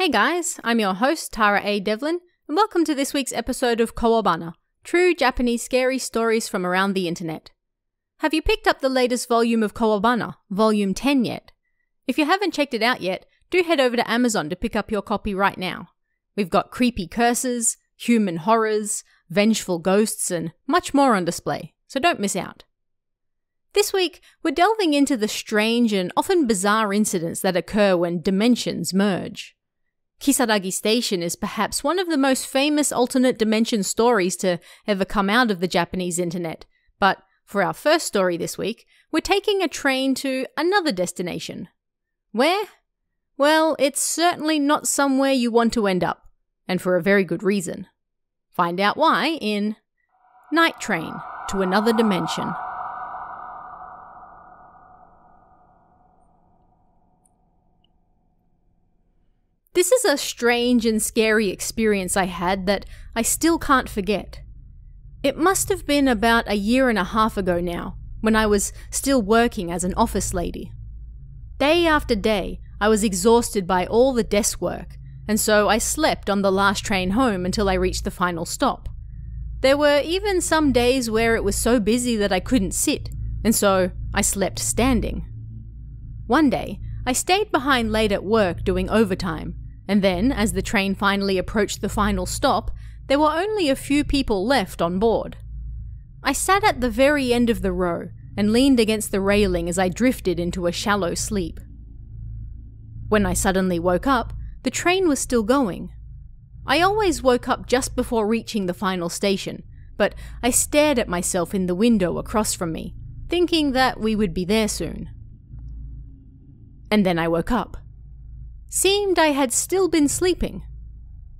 Hey guys, I'm your host Tara A. Devlin, and welcome to this week's episode of Kowabana, true Japanese scary stories from around the internet. Have you picked up the latest volume of Kowabana, volume 10 yet? If you haven't checked it out yet, do head over to Amazon to pick up your copy right now. We've got creepy curses, human horrors, vengeful ghosts, and much more on display, so don't miss out. This week, we're delving into the strange and often bizarre incidents that occur when dimensions merge. Kisaragi Station is perhaps one of the most famous alternate dimension stories to ever come out of the Japanese internet, but for our first story this week, we're taking a train to another destination. Where? Well, it's certainly not somewhere you want to end up, and for a very good reason. Find out why in Night Train to Another Dimension. This is a strange and scary experience I had that I still can't forget. It must have been about a year and a half ago now, when I was still working as an office lady. Day after day, I was exhausted by all the desk work, and so I slept on the last train home until I reached the final stop. There were even some days where it was so busy that I couldn't sit, and so I slept standing. One day, I stayed behind late at work doing overtime, and then, as the train finally approached the final stop, there were only a few people left on board. I sat at the very end of the row and leaned against the railing as I drifted into a shallow sleep. When I suddenly woke up, the train was still going. I always woke up just before reaching the final station, but I stared at myself in the window across from me, thinking that we would be there soon. And then I woke up. Seemed I had still been sleeping,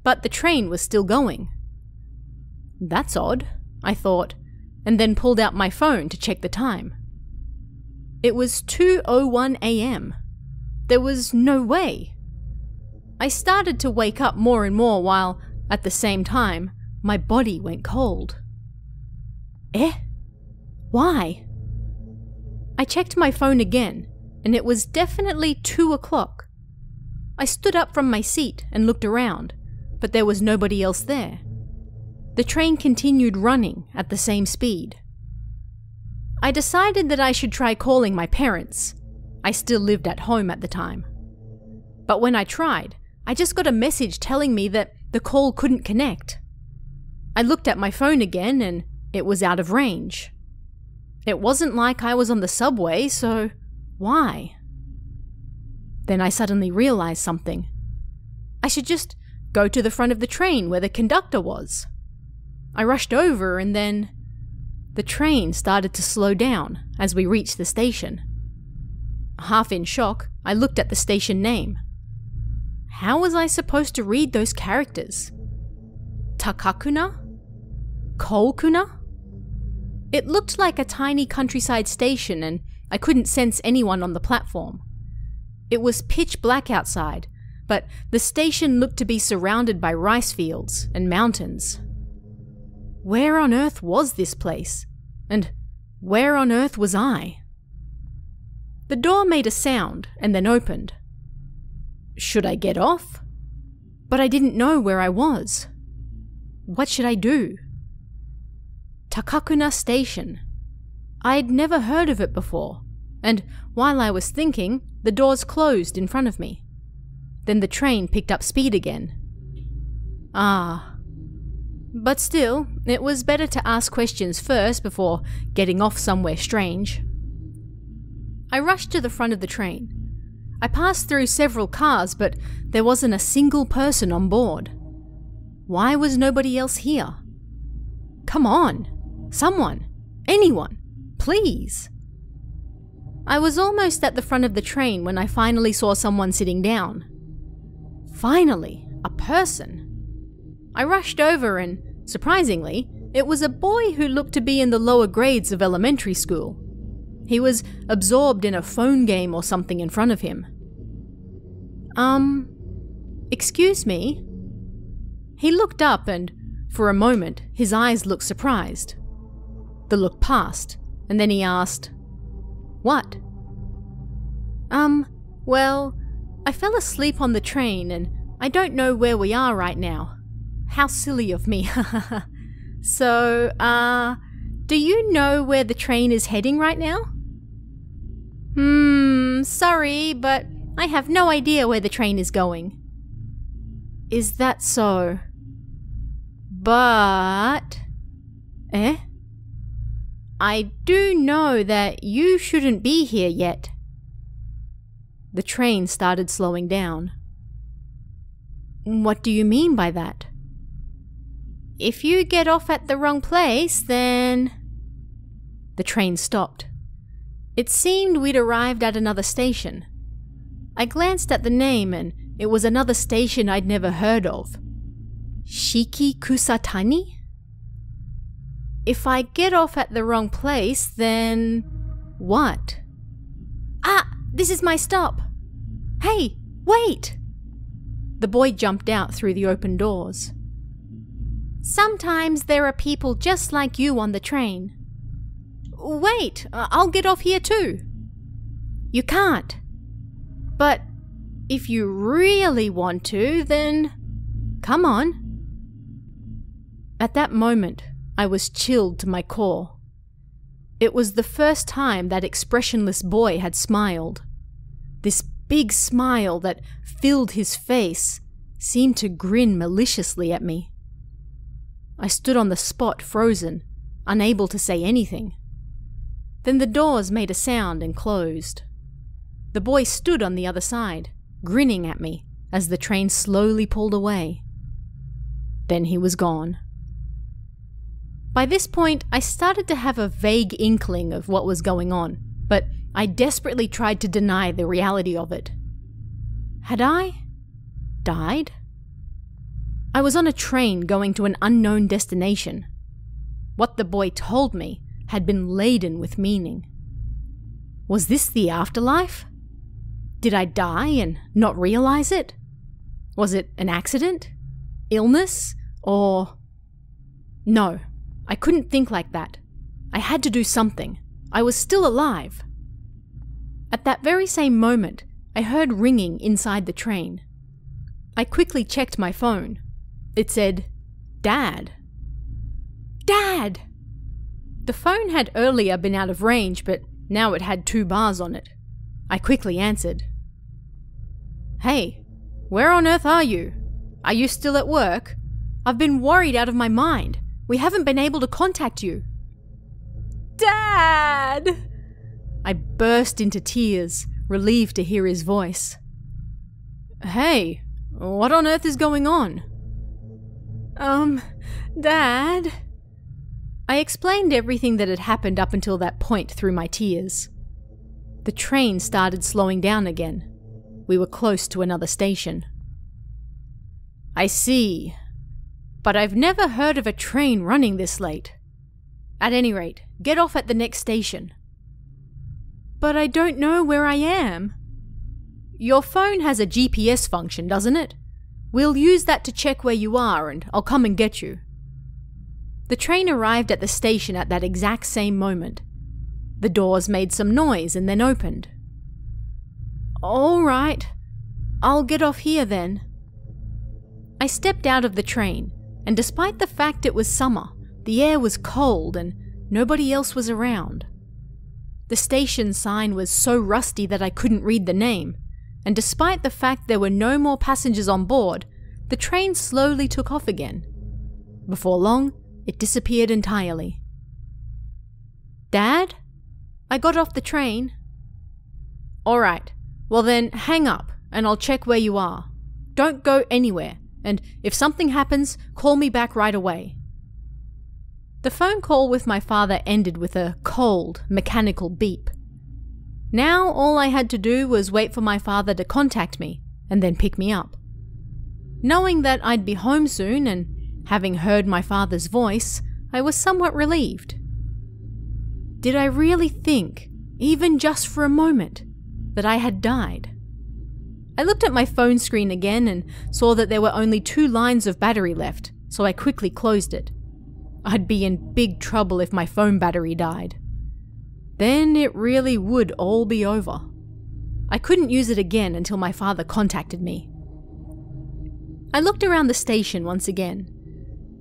but the train was still going. That's odd, I thought, and then pulled out my phone to check the time. It was 2:01 a.m. There was no way. I started to wake up more and more while, at the same time, my body went cold. Why? I checked my phone again, and it was definitely 2 o'clock. I stood up from my seat and looked around, but there was nobody else there. The train continued running at the same speed. I decided that I should try calling my parents. I still lived at home at the time. But when I tried, I just got a message telling me that the call couldn't connect. I looked at my phone again and it was out of range. It wasn't like I was on the subway, so why? Then I suddenly realized something. I should just go to the front of the train where the conductor was. I rushed over and then the train started to slow down as we reached the station. Half in shock, I looked at the station name. How was I supposed to read those characters? Takakuna? Koukuna? It looked like a tiny countryside station and I couldn't sense anyone on the platform. It was pitch black outside, but the station looked to be surrounded by rice fields and mountains. Where on earth was this place? And where on earth was I? The door made a sound and then opened. Should I get off? But I didn't know where I was. What should I do? Takakuna Station. I had never heard of it before, and while I was thinking, the doors closed in front of me. Then the train picked up speed again. But still, it was better to ask questions first before getting off somewhere strange. I rushed to the front of the train. I passed through several cars, but there wasn't a single person on board. Why was nobody else here? Come on, someone, anyone, please. I was almost at the front of the train when I finally saw someone sitting down. Finally, a person. I rushed over and, surprisingly, it was a boy who looked to be in the lower grades of elementary school. He was absorbed in a phone game or something in front of him. Excuse me? He looked up and, for a moment, his eyes looked surprised. The look passed, and then he asked, "What?" Well, I fell asleep on the train and I don't know where we are right now. How silly of me. So, do you know where the train is heading right now? Sorry, but I have no idea where the train is going. Is that so? But... I do know that you shouldn't be here yet. The train started slowing down. What do you mean by that? If you get off at the wrong place, then... The train stopped. It seemed we'd arrived at another station. I glanced at the name and it was another station I'd never heard of. Shikikusatani? If I get off at the wrong place, then... What? Ah! This is my stop! Hey! Wait! The boy jumped out through the open doors. Sometimes there are people just like you on the train. Wait! I'll get off here too. You can't. But if you really want to, then... Come on. At that moment, I was chilled to my core. It was the first time that expressionless boy had smiled. This big smile that filled his face seemed to grin maliciously at me. I stood on the spot frozen, unable to say anything. Then the doors made a sound and closed. The boy stood on the other side, grinning at me as the train slowly pulled away. Then he was gone. By this point, I started to have a vague inkling of what was going on, but I desperately tried to deny the reality of it. Had I died? I was on a train going to an unknown destination. What the boy told me had been laden with meaning. Was this the afterlife? Did I die and not realize it? Was it an accident? Illness? Or... No, I couldn't think like that. I had to do something. I was still alive. At that very same moment, I heard ringing inside the train. I quickly checked my phone. It said, Dad. Dad! The phone had earlier been out of range, but now it had 2 bars on it. I quickly answered. Hey, where on earth are you? Are you still at work? I've been worried out of my mind. We haven't been able to contact you. Dad! I burst into tears, relieved to hear his voice. Hey, what on earth is going on? Dad... I explained everything that had happened up until that point through my tears. The train started slowing down again. We were close to another station. I see. But I've never heard of a train running this late. At any rate, get off at the next station. But I don't know where I am. Your phone has a GPS function, doesn't it? We'll use that to check where you are and I'll come and get you. The train arrived at the station at that exact same moment. The doors made some noise and then opened. All right, I'll get off here then. I stepped out of the train, and despite the fact it was summer, the air was cold and nobody else was around. The station sign was so rusty that I couldn't read the name, and despite the fact there were no more passengers on board, the train slowly took off again. Before long, it disappeared entirely. Dad? I got off the train. All right, well then hang up and I'll check where you are. Don't go anywhere, and if something happens, call me back right away. The phone call with my father ended with a cold, mechanical beep. Now all I had to do was wait for my father to contact me and then pick me up. Knowing that I'd be home soon and having heard my father's voice, I was somewhat relieved. Did I really think, even just for a moment, that I had died? I looked at my phone screen again and saw that there were only 2 lines of battery left, so I quickly closed it. I'd be in big trouble if my phone battery died. Then it really would all be over. I couldn't use it again until my father contacted me. I looked around the station once again.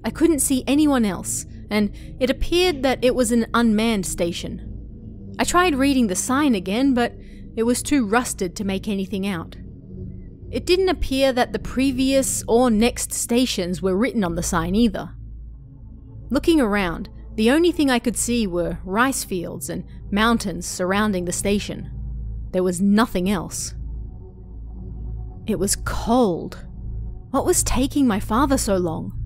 I couldn't see anyone else, and it appeared that it was an unmanned station. I tried reading the sign again, but it was too rusted to make anything out. It didn't appear that the previous or next stations were written on the sign either. Looking around, the only thing I could see were rice fields and mountains surrounding the station. There was nothing else. It was cold. What was taking my father so long?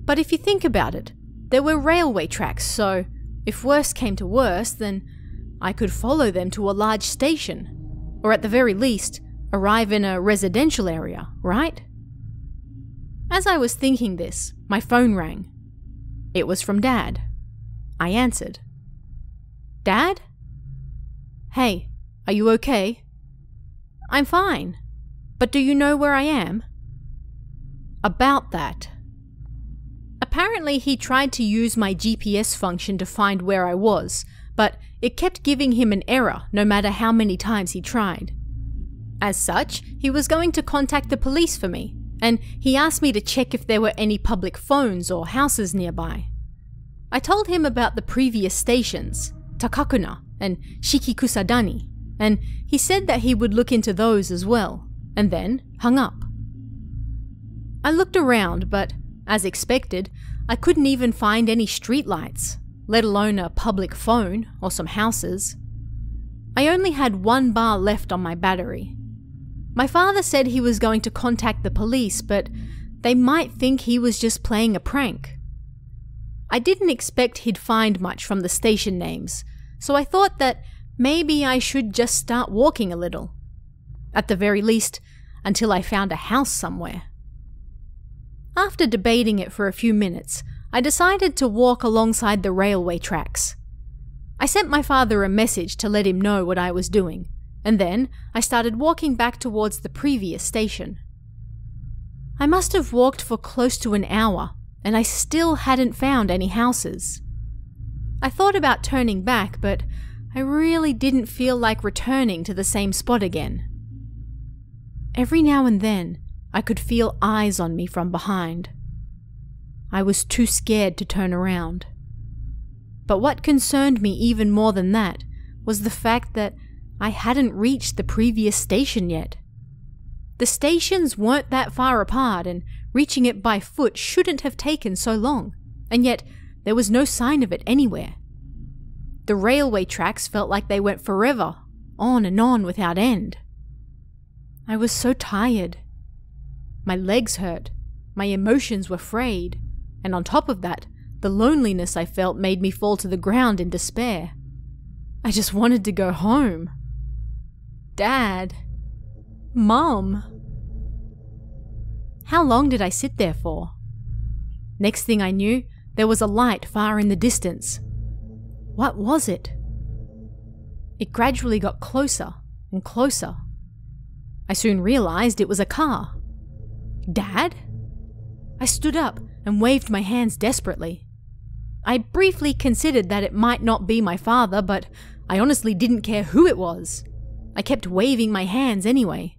But if you think about it, there were railway tracks, so if worst came to worst, then I could follow them to a large station, or at the very least, arrive in a residential area, right? As I was thinking this, my phone rang. It was from Dad. I answered. Dad? Hey, are you okay? I'm fine, but do you know where I am? About that. Apparently he tried to use my GPS function to find where I was, but it kept giving him an error no matter how many times he tried. As such, he was going to contact the police for me, and he asked me to check if there were any public phones or houses nearby. I told him about the previous stations, Takakuna and Shikikusadani, and he said that he would look into those as well, and then hung up. I looked around, but as expected, I couldn't even find any streetlights, let alone a public phone or some houses. I only had 1 bar left on my battery. My father said he was going to contact the police, but they might think he was just playing a prank. I didn't expect he'd find much from the station names, so I thought that maybe I should just start walking a little. At the very least, until I found a house somewhere. After debating it for a few minutes, I decided to walk alongside the railway tracks. I sent my father a message to let him know what I was doing, and then I started walking back towards the previous station. I must have walked for close to an hour, and I still hadn't found any houses. I thought about turning back, but I really didn't feel like returning to the same spot again. Every now and then, I could feel eyes on me from behind. I was too scared to turn around. But what concerned me even more than that was the fact that I hadn't reached the previous station yet. The stations weren't that far apart, and reaching it by foot shouldn't have taken so long, and yet there was no sign of it anywhere. The railway tracks felt like they went forever, on and on without end. I was so tired. My legs hurt, my emotions were frayed, and on top of that, the loneliness I felt made me fall to the ground in despair. I just wanted to go home. Dad. Mom. How long did I sit there for? Next thing I knew, there was a light far in the distance. What was it? It gradually got closer and closer. I soon realized it was a car. Dad? I stood up and waved my hands desperately. I briefly considered that it might not be my father, but I honestly didn't care who it was. I kept waving my hands anyway.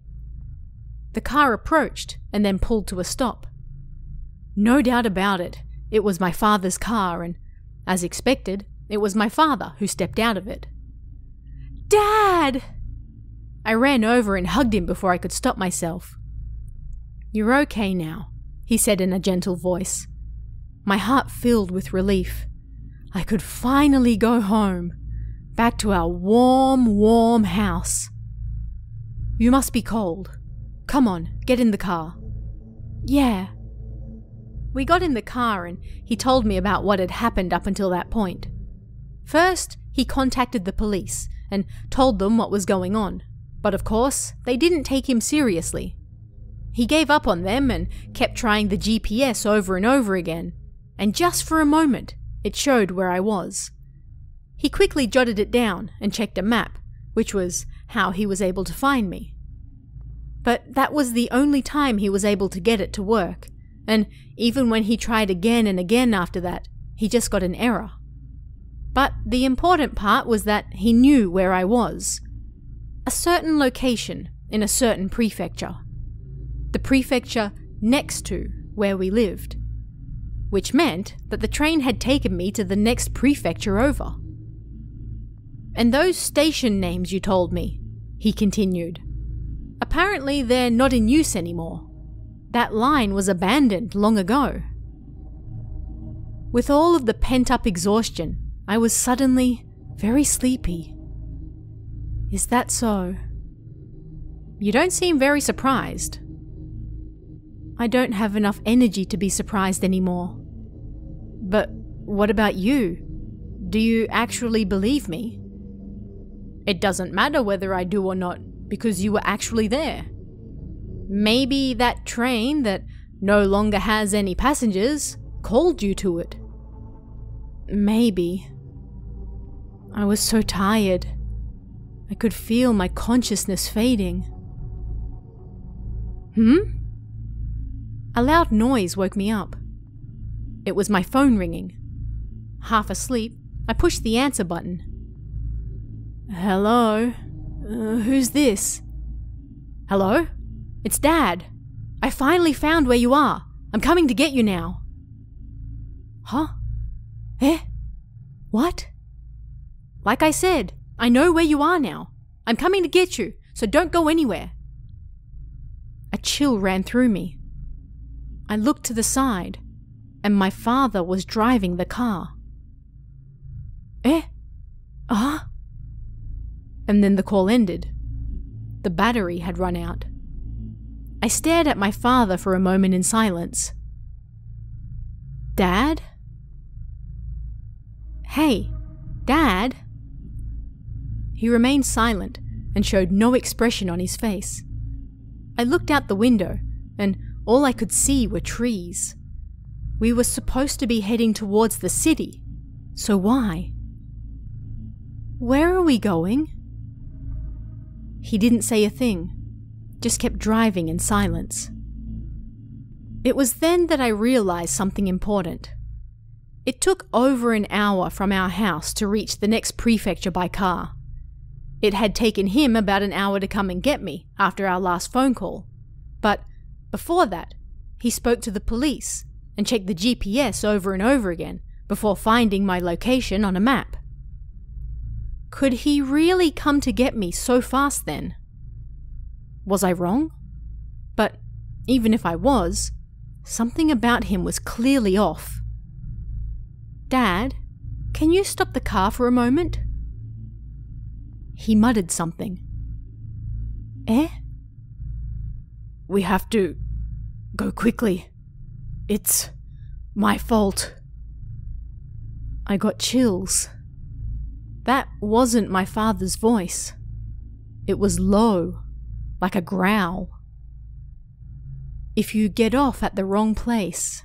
The car approached and then pulled to a stop. No doubt about it, it was my father's car, and as expected, it was my father who stepped out of it. Dad! I ran over and hugged him before I could stop myself. You're okay now, he said in a gentle voice. My heart filled with relief. I could finally go home, back to our warm, warm house. You must be cold. Come on, get in the car. Yeah. We got in the car and he told me about what had happened up until that point. First, he contacted the police and told them what was going on, but of course, they didn't take him seriously. He gave up on them and kept trying the GPS over and over again, and just for a moment, it showed where I was. He quickly jotted it down and checked a map, which was how he was able to find me. But that was the only time he was able to get it to work, and even when he tried again and again after that, he just got an error. But the important part was that he knew where I was. A certain location in a certain prefecture. the prefecture next to where we lived, which meant that the train had taken me to the next prefecture over. And those station names you told me, he continued. Apparently they're not in use anymore. That line was abandoned long ago. With all of the pent-up exhaustion, I was suddenly very sleepy. Is that so? You don't seem very surprised. I don't have enough energy to be surprised anymore. But what about you? Do you actually believe me? It doesn't matter whether I do or not, because you were actually there. Maybe that train that no longer has any passengers called you to it. Maybe. I was so tired. I could feel my consciousness fading. A loud noise woke me up. It was my phone ringing. Half asleep, I pushed the answer button. Hello? Who's this? Hello? It's Dad. I finally found where you are. I'm coming to get you now. Huh? What? Like I said, I know where you are now. I'm coming to get you, so don't go anywhere. A chill ran through me. I looked to the side, and my father was driving the car. And then the call ended. The battery had run out. I stared at my father for a moment in silence. Dad? Hey, Dad? He remained silent and showed no expression on his face. I looked out the window, and all I could see were trees. We were supposed to be heading towards the city, so why? Where are we going? He didn't say a thing, just kept driving in silence. It was then that I realized something important. It took over an hour from our house to reach the next prefecture by car. It had taken him about an hour to come and get me after our last phone call. But before that, he spoke to the police and checked the GPS over and over again before finding my location on a map. Could he really come to get me so fast then? Was I wrong? But even if I was, something about him was clearly off. Dad, can you stop the car for a moment? He muttered something. We have to go quickly. It's my fault. I got chills. That wasn't my father's voice. It was low, like a growl. If you get off at the wrong place.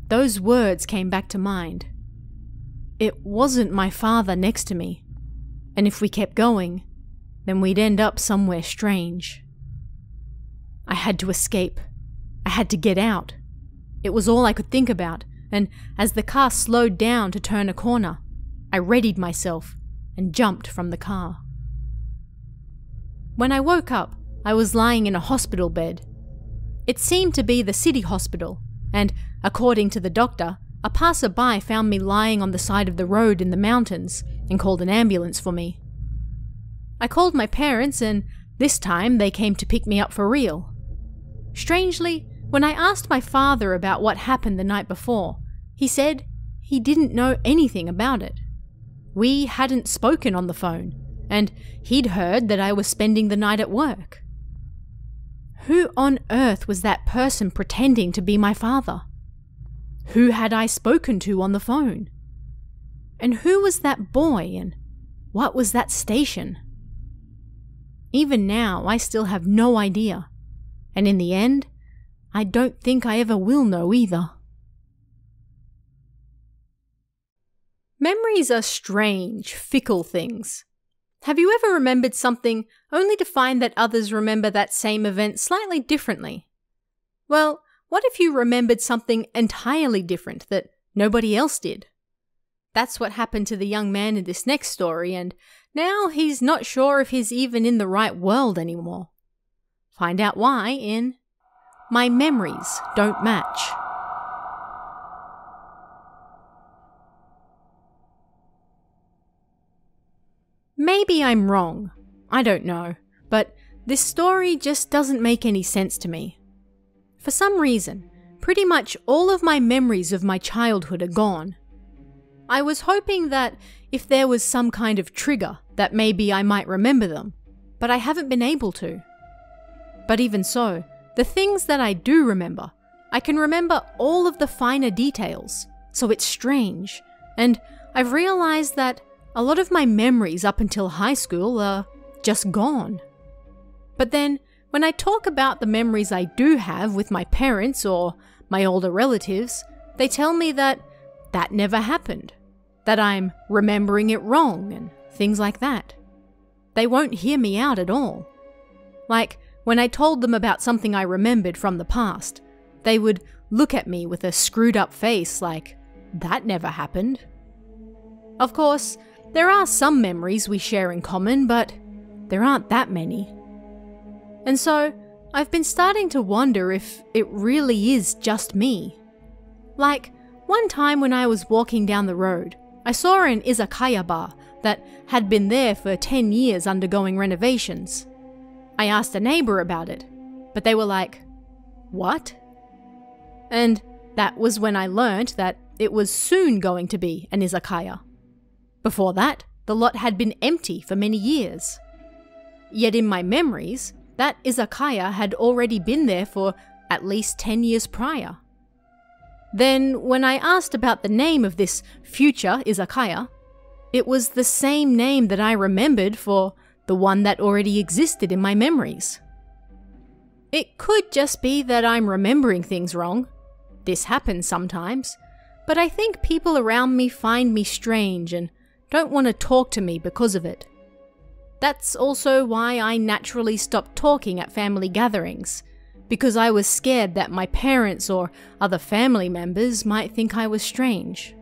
Those words came back to mind. It wasn't my father next to me, and if we kept going, then we'd end up somewhere strange. I had to escape. I had to get out. It was all I could think about, and as the car slowed down to turn a corner, I readied myself and jumped from the car. When I woke up, I was lying in a hospital bed. It seemed to be the city hospital, and according to the doctor, a passerby found me lying on the side of the road in the mountains and called an ambulance for me. I called my parents, and this time they came to pick me up for real. Strangely, when I asked my father about what happened the night before, he said he didn't know anything about it. We hadn't spoken on the phone, and he'd heard that I was spending the night at work. Who on earth was that person pretending to be my father? Who had I spoken to on the phone? And who was that boy, and what was that station? Even now, I still have no idea, and in the end, I don't think I ever will know either. Memories are strange, fickle things. Have you ever remembered something only to find that others remember that same event slightly differently? Well, what if you remembered something entirely different that nobody else did? That's what happened to the young man in this next story, and now he's not sure if he's even in the right world anymore. Find out why in my memories don't match. Maybe I'm wrong, I don't know, but this story just doesn't make any sense to me. For some reason, pretty much all of my memories of my childhood are gone. I was hoping that if there was some kind of trigger, that maybe I might remember them, but I haven't been able to. But even so, the things that I do remember, I can remember all of the finer details, so it's strange, and I've realized that a lot of my memories up until high school are just gone. But then, when I talk about the memories I do have with my parents or my older relatives, they tell me that that never happened, that I'm remembering it wrong and things like that. They won't hear me out at all. Like, when I told them about something I remembered from the past, they would look at me with a screwed up face like, that never happened. Of course, there are some memories we share in common, but there aren't that many. And so, I've been starting to wonder if it really is just me. Like, one time when I was walking down the road, I saw an izakaya bar that had been there for 10 years undergoing renovations. I asked a neighbor about it, but they were like, "What?" And that was when I learnt that it was soon going to be an izakaya. Before that, the lot had been empty for many years. Yet in my memories, that izakaya had already been there for at least 10 years prior. Then, when I asked about the name of this future izakaya, it was the same name that I remembered for the one that already existed in my memories. It could just be that I'm remembering things wrong. This happens sometimes, but I think people around me find me strange and don't want to talk to me because of it. That's also why I naturally stopped talking at family gatherings, because I was scared that my parents or other family members might think I was strange.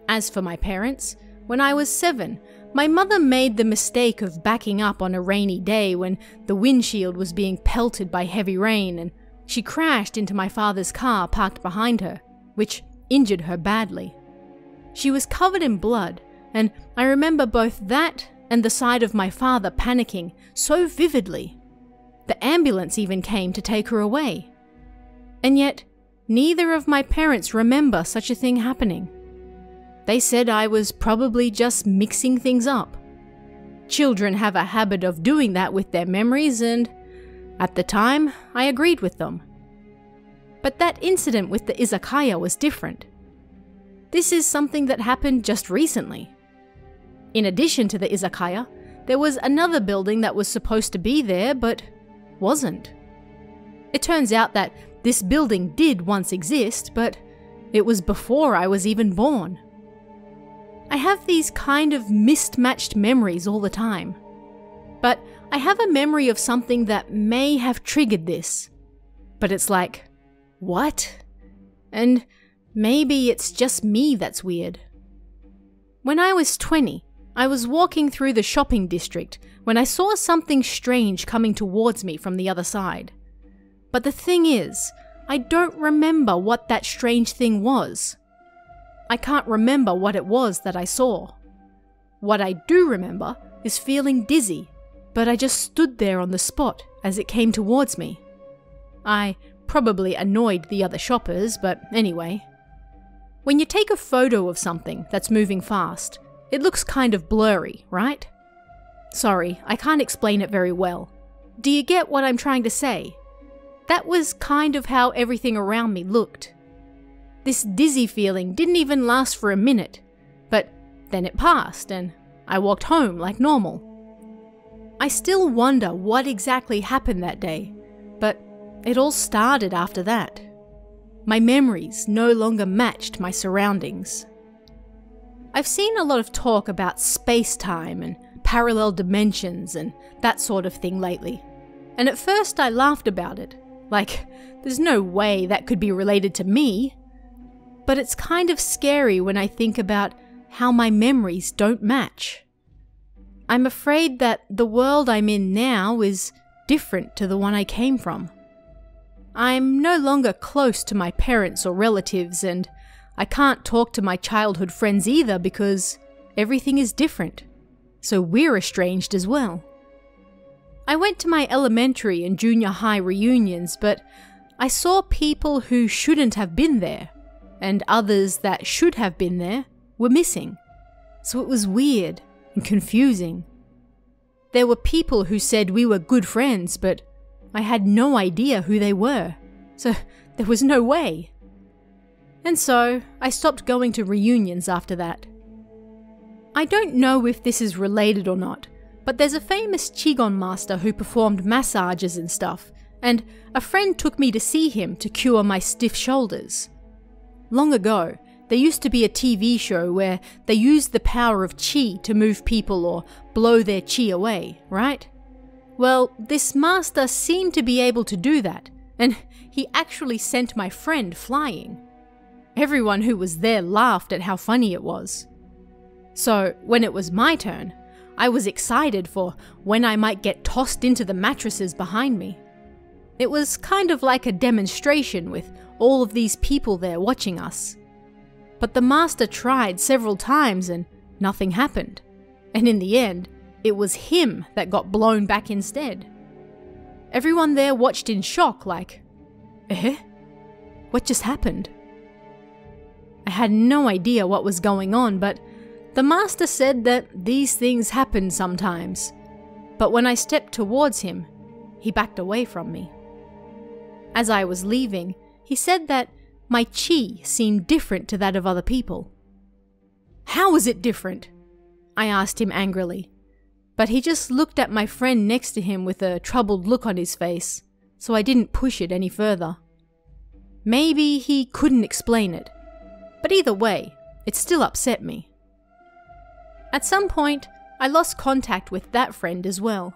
As for my parents, when I was 7, my mother made the mistake of backing up on a rainy day when the windshield was being pelted by heavy rain, and she crashed into my father's car parked behind her, which injured her badly. She was covered in blood, and I remember both that and the sight of my father panicking so vividly. The ambulance even came to take her away. And yet, neither of my parents remember such a thing happening. They said I was probably just mixing things up. Children have a habit of doing that with their memories, and at the time, I agreed with them. But that incident with the izakaya was different. This is something that happened just recently. In addition to the izakaya, there was another building that was supposed to be there, but wasn't. It turns out that this building did once exist, but it was before I was even born. I have these kind of mismatched memories all the time. But I have a memory of something that may have triggered this. But it's like, what? And maybe it's just me that's weird. When I was 20, I was walking through the shopping district when I saw something strange coming towards me from the other side. But the thing is, I don't remember what that strange thing was. I can't remember what it was that I saw. What I do remember is feeling dizzy, but I just stood there on the spot as it came towards me. I probably annoyed the other shoppers, but anyway. When you take a photo of something that's moving fast, it looks kind of blurry, right? Sorry, I can't explain it very well. Do you get what I'm trying to say? That was kind of how everything around me looked. This dizzy feeling didn't even last for a minute, but then it passed and I walked home like normal. I still wonder what exactly happened that day, but it all started after that. My memories no longer matched my surroundings. I've seen a lot of talk about space-time and parallel dimensions and that sort of thing lately, and at first I laughed about it, like there's no way that could be related to me. But it's kind of scary when I think about how my memories don't match. I'm afraid that the world I'm in now is different to the one I came from. I'm no longer close to my parents or relatives, and I can't talk to my childhood friends either because everything is different. So we're estranged as well. I went to my elementary and junior high reunions, but I saw people who shouldn't have been there, and others that should have been there were missing. So it was weird and confusing. There were people who said we were good friends, but I had no idea who they were, so there was no way. And so I stopped going to reunions after that. I don't know if this is related or not, but there's a famous Qigong master who performed massages and stuff, and a friend took me to see him to cure my stiff shoulders. Long ago, there used to be a TV show where they used the power of qi to move people or blow their qi away, right? Well, this master seemed to be able to do that, and he actually sent my friend flying. Everyone who was there laughed at how funny it was. So, when it was my turn, I was excited for when I might get tossed into the mattresses behind me. It was kind of like a demonstration with all of these people there watching us. But the master tried several times and nothing happened. And in the end, it was him that got blown back instead. Everyone there watched in shock like, what just happened? I had no idea what was going on, but the master said that these things happen sometimes. But when I stepped towards him, he backed away from me. As I was leaving, he said that my qi seemed different to that of other people. How was it different? I asked him angrily. But he just looked at my friend next to him with a troubled look on his face, so I didn't push it any further. Maybe he couldn't explain it, but either way, it still upset me. At some point, I lost contact with that friend as well.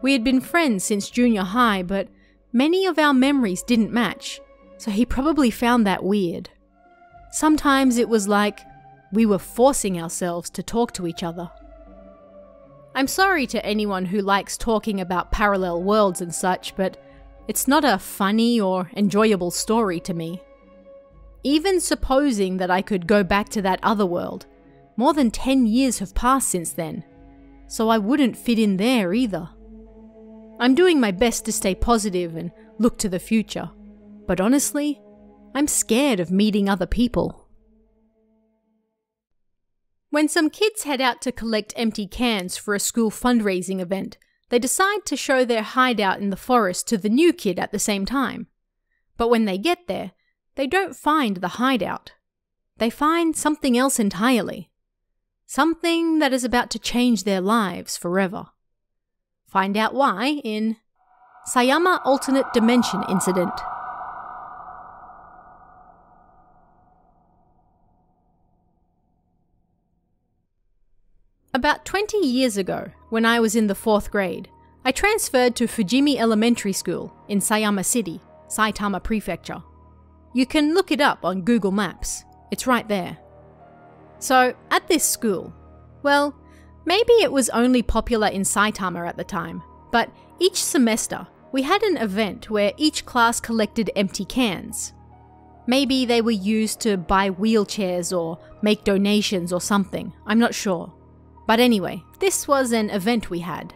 We had been friends since junior high, but many of our memories didn't match, so he probably found that weird. Sometimes it was like we were forcing ourselves to talk to each other. I'm sorry to anyone who likes talking about parallel worlds and such, but it's not a funny or enjoyable story to me. Even supposing that I could go back to that other world, more than 10 years have passed since then, so I wouldn't fit in there either. I'm doing my best to stay positive and look to the future, but honestly, I'm scared of meeting other people. When some kids head out to collect empty cans for a school fundraising event, they decide to show their hideout in the forest to the new kid at the same time. But when they get there, they don't find the hideout. They find something else entirely. Something that is about to change their lives forever. Find out why in Sayama Alternate Dimension Incident. About 20 years ago, when I was in the 4th grade, I transferred to Fujimi Elementary School in Sayama City, Saitama Prefecture. You can look it up on Google Maps. It's right there. So, at this school, well, maybe it was only popular in Saitama at the time, but each semester we had an event where each class collected empty cans. Maybe they were used to buy wheelchairs or make donations or something, I'm not sure. But anyway, this was an event we had.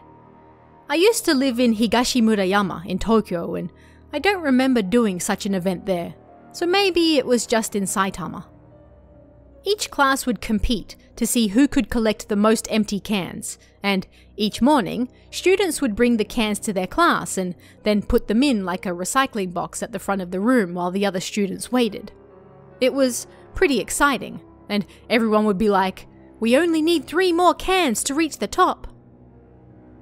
I used to live in Higashimurayama in Tokyo, and I don't remember doing such an event there, so maybe it was just in Saitama. Each class would compete to see who could collect the most empty cans, and each morning, students would bring the cans to their class and then put them in like a recycling box at the front of the room while the other students waited. It was pretty exciting, and everyone would be like, "We only need 3 more cans to reach the top."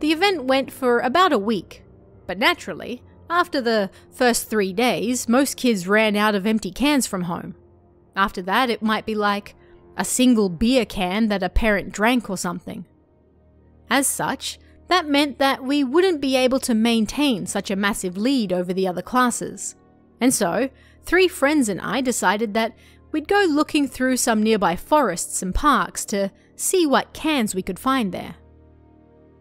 The event went for about a week, but naturally, after the first 3 days, most kids ran out of empty cans from home. After that, it might be like a single beer can that a parent drank or something. As such, that meant that we wouldn't be able to maintain such a massive lead over the other classes. And so, 3 friends and I decided that we'd go looking through some nearby forests and parks to see what cans we could find there.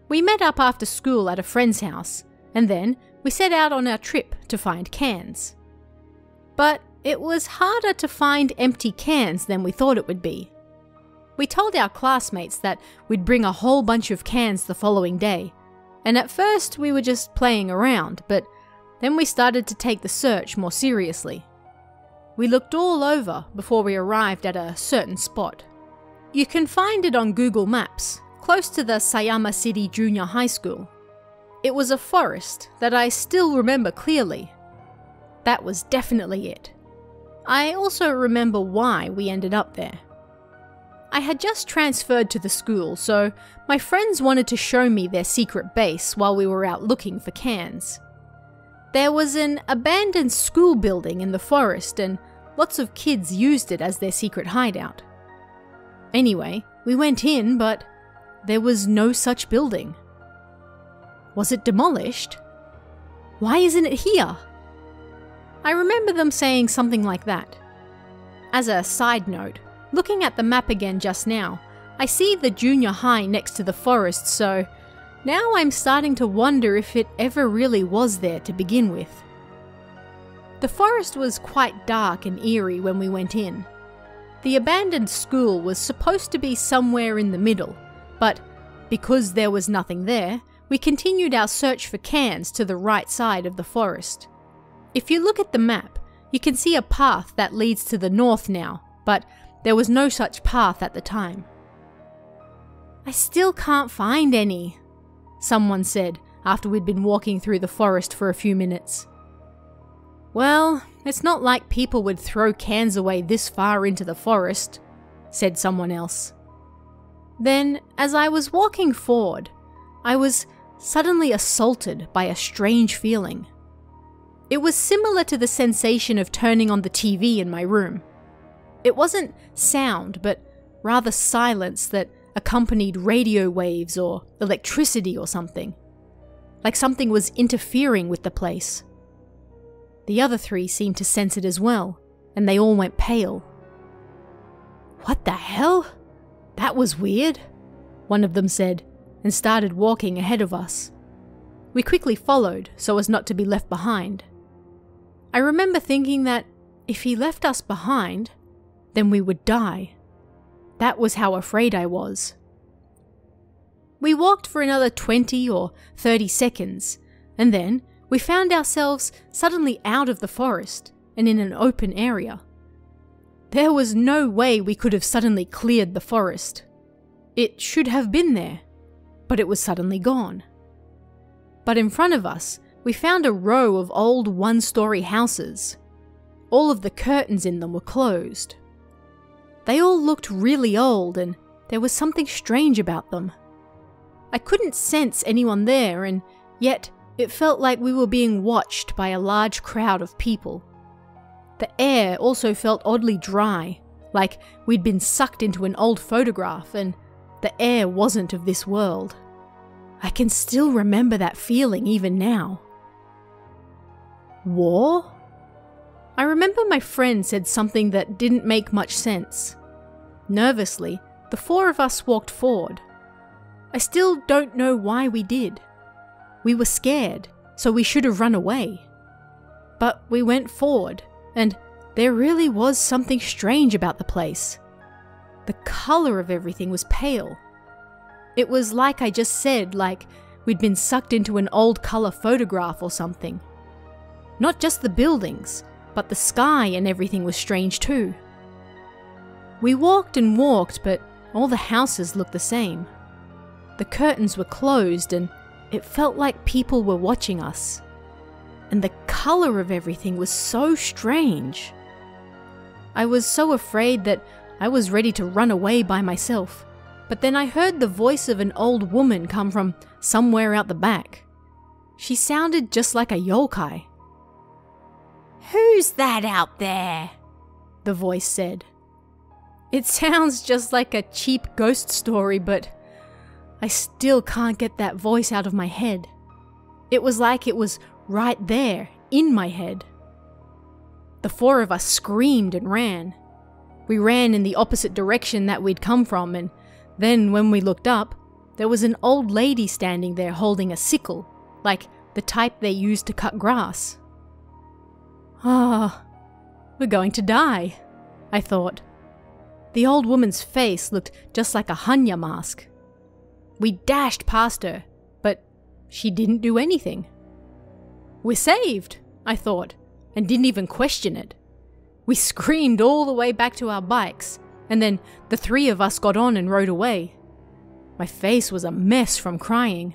We met up after school at a friend's house, and then we set out on our trip to find cans. But it was harder to find empty cans than we thought it would be. We told our classmates that we'd bring a whole bunch of cans the following day, and at first we were just playing around, but then we started to take the search more seriously. We looked all over before we arrived at a certain spot. You can find it on Google Maps, close to the Sayama City Junior High School. It was a forest that I still remember clearly. That was definitely it. I also remember why we ended up there. I had just transferred to the school, so my friends wanted to show me their secret base while we were out looking for cans. There was an abandoned school building in the forest, and lots of kids used it as their secret hideout. Anyway, we went in, but there was no such building. Was it demolished? Why isn't it here? I remember them saying something like that. As a side note, looking at the map again just now, I see the junior high next to the forest, so now I'm starting to wonder if it ever really was there to begin with. The forest was quite dark and eerie when we went in. The abandoned school was supposed to be somewhere in the middle, but because there was nothing there, we continued our search for cans to the right side of the forest. If you look at the map, you can see a path that leads to the north now, but there was no such path at the time. I still can't find any, someone said after we'd been walking through the forest for a few minutes. Well, it's not like people would throw cans away this far into the forest, said someone else. Then, as I was walking forward, I was suddenly assaulted by a strange feeling. It was similar to the sensation of turning on the TV in my room. It wasn't sound, but rather silence that accompanied radio waves or electricity or something. Like something was interfering with the place. The other three seemed to sense it as well, and they all went pale. "What the hell? That was weird," one of them said, and started walking ahead of us. We quickly followed so as not to be left behind. I remember thinking that if he left us behind, then we would die. That was how afraid I was. We walked for another 20 or 30 seconds, and then we found ourselves suddenly out of the forest and in an open area. There was no way we could have suddenly cleared the forest. It should have been there, but it was suddenly gone. But in front of us, we found a row of old one-story houses. All of the curtains in them were closed. They all looked really old, and there was something strange about them. I couldn't sense anyone there, and yet it felt like we were being watched by a large crowd of people. The air also felt oddly dry, like we'd been sucked into an old photograph, and the air wasn't of this world. I can still remember that feeling even now. War? I remember my friend said something that didn't make much sense. Nervously, the four of us walked forward. I still don't know why we did. We were scared, so we should have run away. But we went forward, and there really was something strange about the place. The color of everything was pale. It was like I just said, like we'd been sucked into an old color photograph or something. Not just the buildings, but the sky and everything was strange too. We walked and walked, but all the houses looked the same. The curtains were closed, and it felt like people were watching us. And the color of everything was so strange. I was so afraid that I was ready to run away by myself. But then I heard the voice of an old woman come from somewhere out the back. She sounded just like a yokai. "Who's that out there?" the voice said. It sounds just like a cheap ghost story, but I still can't get that voice out of my head. It was like it was right there, in my head. The four of us screamed and ran. We ran in the opposite direction that we'd come from, and then when we looked up, there was an old lady standing there holding a sickle, like the type they use to cut grass. Ah, we're going to die, I thought. The old woman's face looked just like a Hanya mask. We dashed past her, but she didn't do anything. We're saved, I thought, and didn't even question it. We screamed all the way back to our bikes, and then the three of us got on and rode away. My face was a mess from crying.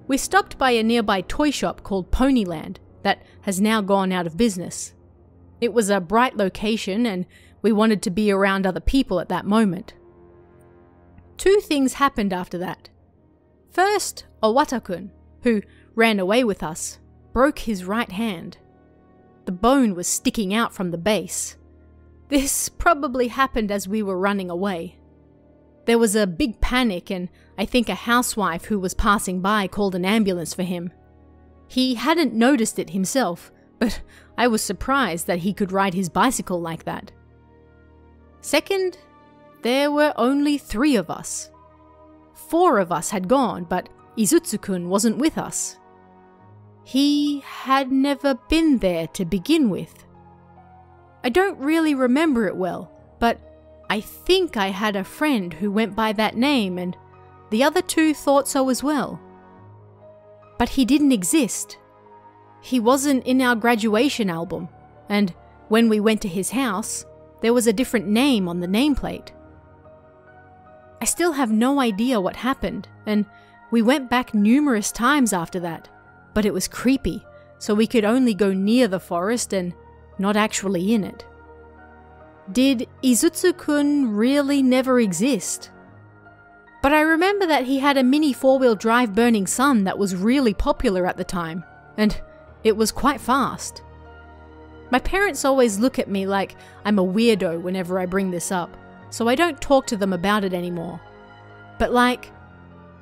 We stopped by a nearby toy shop called Ponyland that has now gone out of business. It was a bright location and we wanted to be around other people at that moment. Two things happened after that. First, Owata-kun, who ran away with us, broke his right hand. The bone was sticking out from the base. This probably happened as we were running away. There was a big panic and I think a housewife who was passing by called an ambulance for him. He hadn't noticed it himself, but I was surprised that he could ride his bicycle like that. Second, there were only 3 of us. 4 of us had gone, but Izutsu-kun wasn't with us. He had never been there to begin with. I don't really remember it well, but I think I had a friend who went by that name and the other 2 thought so as well. But he didn't exist. He wasn't in our graduation album, and when we went to his house, there was a different name on the nameplate. I still have no idea what happened, and we went back numerous times after that, but it was creepy, so we could only go near the forest and not actually in it. Did Izutsu-kun really never exist? But I remember that he had a mini 4-wheel drive burning sun that was really popular at the time, and it was quite fast. My parents always look at me like I'm a weirdo whenever I bring this up, so I don't talk to them about it anymore. But like,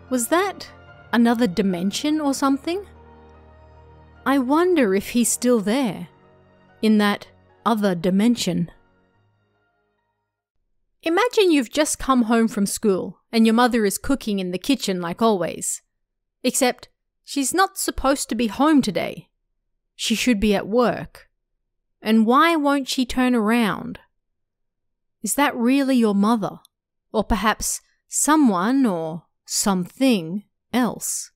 was that another dimension or something? I wonder if he's still there, in that other dimension. Imagine you've just come home from school and your mother is cooking in the kitchen like always. Except she's not supposed to be home today. She should be at work. And why won't she turn around? Is that really your mother? Or perhaps someone or something else?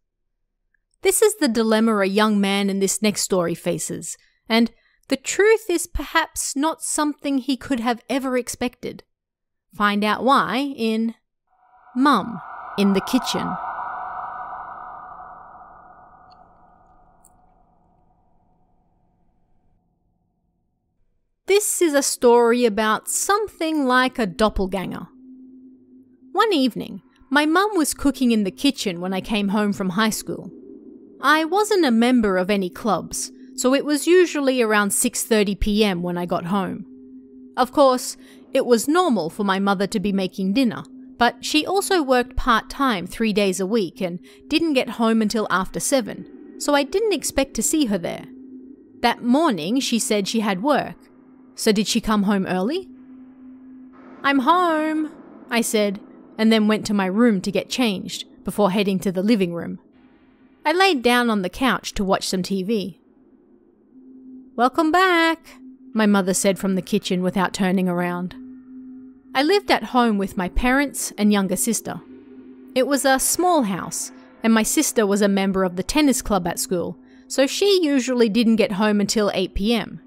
This is the dilemma a young man in this next story faces, and the truth is perhaps not something he could have ever expected. Find out why in Mum in the Kitchen. This is a story about something like a doppelganger. One evening, my mum was cooking in the kitchen when I came home from high school. I wasn't a member of any clubs, so it was usually around 6:30 p.m. when I got home. Of course, it was normal for my mother to be making dinner, but she also worked part-time 3 days a week and didn't get home until after 7, so I didn't expect to see her there. That morning, she said she had work. So did she come home early? "I'm home," I said, and then went to my room to get changed before heading to the living room. I laid down on the couch to watch some TV. "Welcome back," my mother said from the kitchen without turning around. I lived at home with my parents and younger sister. It was a small house, and my sister was a member of the tennis club at school, so she usually didn't get home until 8 p.m.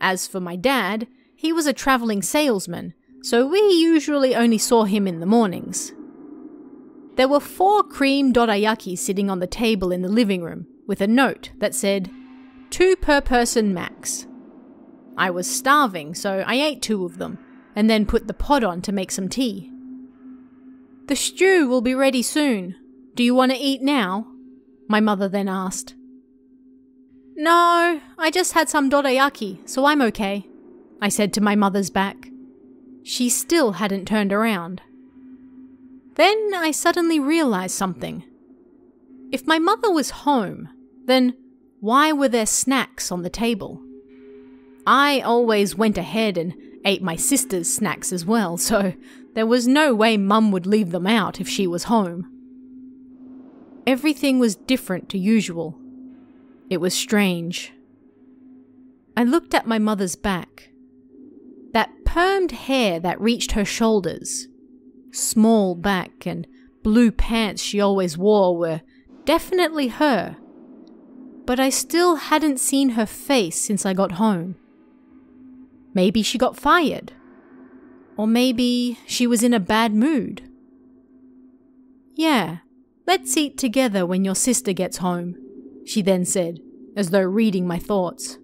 As for my dad, he was a traveling salesman, so we usually only saw him in the mornings. There were 4 cream dorayaki sitting on the table in the living room, with a note that said, 2 per person max. I was starving, so I ate 2 of them, and then put the pot on to make some tea. "The stew will be ready soon. Do you want to eat now?" my mother then asked. "No, I just had some dorayaki, so I'm okay," I said to my mother's back. She still hadn't turned around. Then I suddenly realized something. If my mother was home, then why were there snacks on the table? I always went ahead and ate my sister's snacks as well, so there was no way Mum would leave them out if she was home. Everything was different to usual. It was strange. I looked at my mother's back. That permed hair that reached her shoulders, small back and blue pants she always wore were definitely her. But I still hadn't seen her face since I got home. Maybe she got fired. Or maybe she was in a bad mood. "Yeah, let's eat together when your sister gets home," she then said, as though reading my thoughts.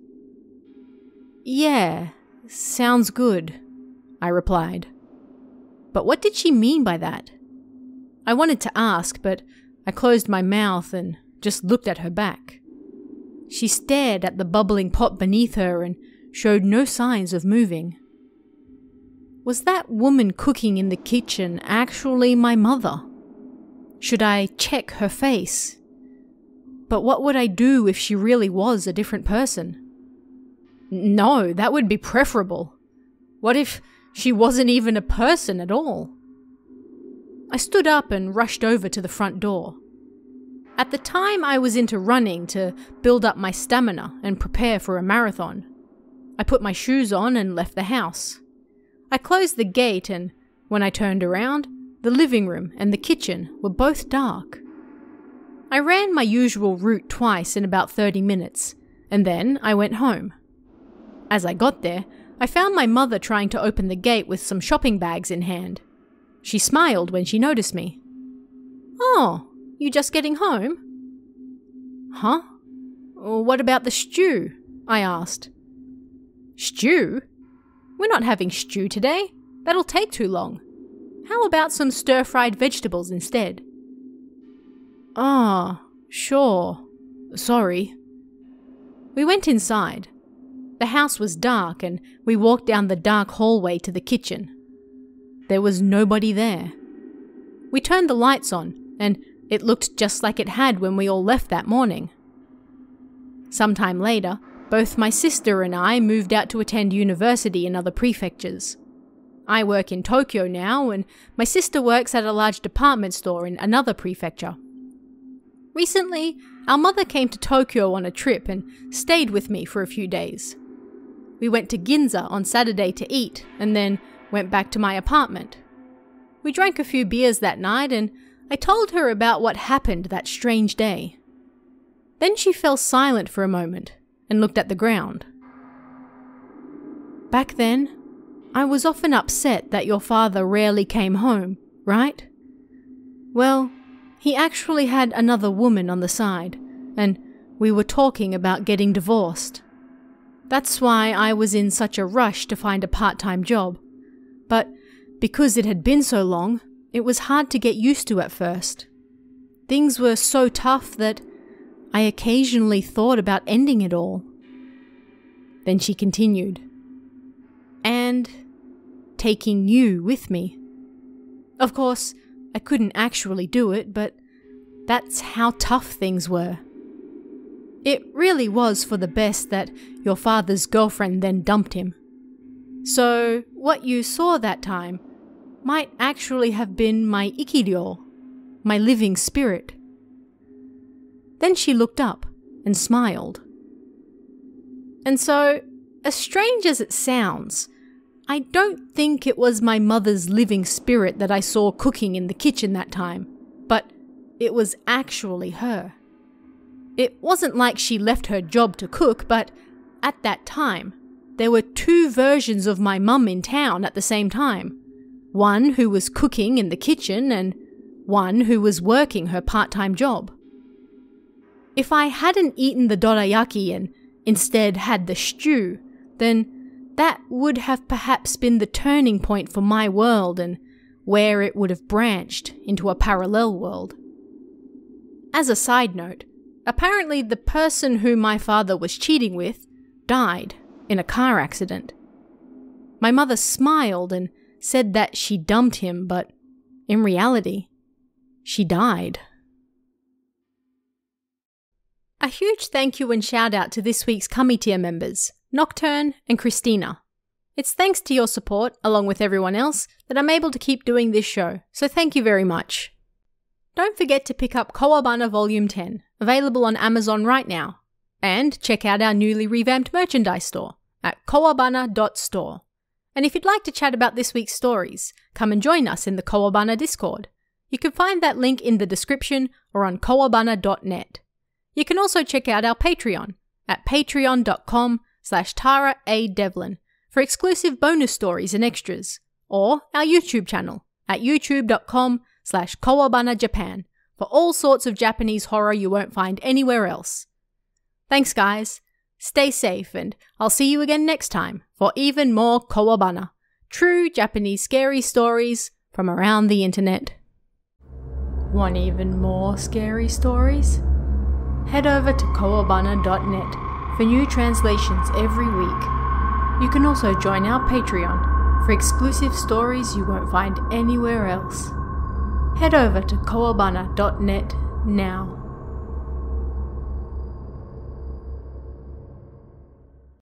"Yeah, sounds good," I replied. But what did she mean by that? I wanted to ask, but I closed my mouth and just looked at her back. She stared at the bubbling pot beneath her and showed no signs of moving. Was that woman cooking in the kitchen actually my mother? Should I check her face? But what would I do if she really was a different person? No, that would be preferable. What if she wasn't even a person at all? I stood up and rushed over to the front door. At the time, I was into running to build up my stamina and prepare for a marathon. I put my shoes on and left the house. I closed the gate, and when I turned around, the living room and the kitchen were both dark. I ran my usual route twice in about 30 minutes, and then I went home. As I got there, I found my mother trying to open the gate with some shopping bags in hand. She smiled when she noticed me. "Oh, you just getting home?" "Huh? What about the stew?" I asked. "Stew? We're not having stew today. That'll take too long. How about some stir-fried vegetables instead?" "Ah, sure. Sorry." We went inside. The house was dark and we walked down the dark hallway to the kitchen. There was nobody there. We turned the lights on and it looked just like it had when we all left that morning. Sometime later, both my sister and I moved out to attend university in other prefectures. I work in Tokyo now, and my sister works at a large department store in another prefecture. Recently, our mother came to Tokyo on a trip and stayed with me for a few days. We went to Ginza on Saturday to eat, and then went back to my apartment. We drank a few beers that night, and I told her about what happened that strange day. Then she fell silent for a moment and looked at the ground. "Back then, I was often upset that your father rarely came home, right? Well, he actually had another woman on the side, and we were talking about getting divorced. That's why I was in such a rush to find a part-time job. But because it had been so long, it was hard to get used to at first. Things were so tough that I occasionally thought about ending it all." Then she continued, "And taking you with me. Of course, I couldn't actually do it, but that's how tough things were. It really was for the best that your father's girlfriend then dumped him. So what you saw that time might actually have been my ikiryo, my living spirit." Then she looked up and smiled. "And so, as strange as it sounds, I don't think it was my mother's living spirit that I saw cooking in the kitchen that time, but it was actually her. It wasn't like she left her job to cook, but at that time, there were two versions of my mum in town at the same time. One who was cooking in the kitchen and one who was working her part-time job. If I hadn't eaten the dorayaki and instead had the stew, then that would have perhaps been the turning point for my world and where it would have branched into a parallel world." As a side note, apparently the person who my father was cheating with died in a car accident. My mother smiled and said that she dumped him, but in reality, she died. A huge thank you and shout out to this week's Kami tier members, Nocturne and Christina. It's thanks to your support, along with everyone else, that I'm able to keep doing this show, so thank you very much. Don't forget to pick up Kowabana Volume 10, available on Amazon right now. And check out our newly revamped merchandise store at kowabana.store. And if you'd like to chat about this week's stories, come and join us in the Kowabana Discord. You can find that link in the description or on kowabana.net. You can also check out our Patreon at patreon.com/Tara A. Devlin for exclusive bonus stories and extras, or our YouTube channel at youtube.com/Kowabana Japan for all sorts of Japanese horror you won't find anywhere else. Thanks guys, stay safe, and I'll see you again next time for even more Kowabana, true Japanese scary stories from around the internet. Want even more scary stories? Head over to kowabana.net for new translations every week. You can also join our Patreon for exclusive stories you won't find anywhere else. Head over to kowabana.net now.